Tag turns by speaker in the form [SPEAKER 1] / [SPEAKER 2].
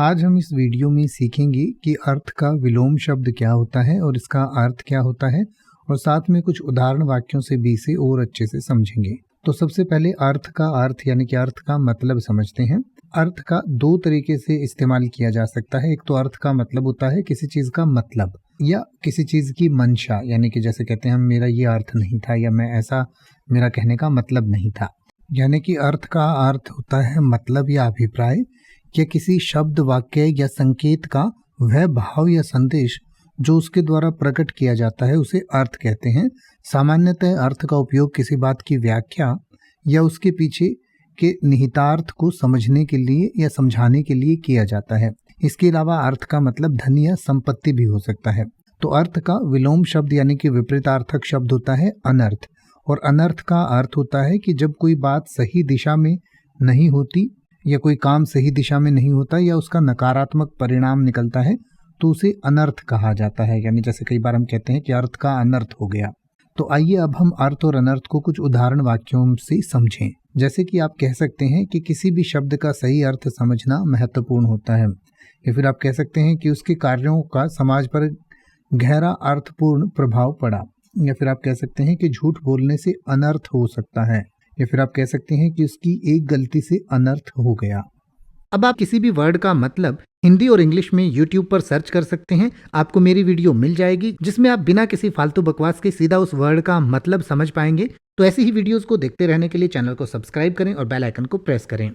[SPEAKER 1] आज हम इस वीडियो में सीखेंगे कि अर्थ का विलोम शब्द क्या होता है और इसका अर्थ क्या होता है, और साथ में कुछ उदाहरण वाक्यों से भी इसे और अच्छे से समझेंगे। तो सबसे पहले अर्थ का अर्थ यानी कि अर्थ का मतलब समझते हैं। अर्थ का दो तरीके से इस्तेमाल किया जा सकता है। एक तो अर्थ का मतलब होता है किसी चीज का मतलब या किसी चीज की मंशा, यानी कि जैसे कहते हैं हम मेरा ये अर्थ नहीं था या मैं ऐसा, मेरा कहने का मतलब नहीं था। यानी कि अर्थ का अर्थ होता है मतलब या अभिप्राय या किसी शब्द, वाक्य या संकेत का वह भाव या संदेश जो उसके द्वारा प्रकट किया जाता है उसे अर्थ कहते हैं। सामान्यतः अर्थ का उपयोग किसी बात की व्याख्या या उसके पीछे के निहितार्थ को समझने के लिए या समझाने के लिए किया जाता है। इसके अलावा अर्थ का मतलब धन या संपत्ति भी हो सकता है। तो अर्थ का विलोम शब्द यानी कि विपरीतार्थक शब्द होता है अनर्थ, और अनर्थ का अर्थ होता है कि जब कोई बात सही दिशा में नहीं होती या कोई काम सही दिशा में नहीं होता या उसका नकारात्मक परिणाम निकलता है तो उसे अनर्थ कहा जाता है। यानी जैसे कई बार हम कहते हैं कि अर्थ का अनर्थ हो गया। तो आइए अब हम अर्थ और अनर्थ को कुछ उदाहरण वाक्यों से समझें। जैसे कि आप कह सकते हैं कि किसी भी शब्द का सही अर्थ समझना महत्वपूर्ण होता है, या फिर आप कह सकते हैं कि उसके कार्यों का समाज पर गहरा अर्थपूर्ण प्रभाव पड़ा, या फिर आप कह सकते हैं कि झूठ बोलने से अनर्थ हो सकता है, या फिर आप कह सकते हैं कि उसकी एक गलती से अनर्थ हो गया।
[SPEAKER 2] अब आप किसी भी वर्ड का मतलब हिंदी और इंग्लिश में YouTube पर सर्च कर सकते हैं। आपको मेरी वीडियो मिल जाएगी जिसमें आप बिना किसी फालतू बकवास के सीधा उस वर्ड का मतलब समझ पाएंगे। तो ऐसी ही वीडियोस को देखते रहने के लिए चैनल को सब्सक्राइब करें और बेल आइकन को प्रेस करें।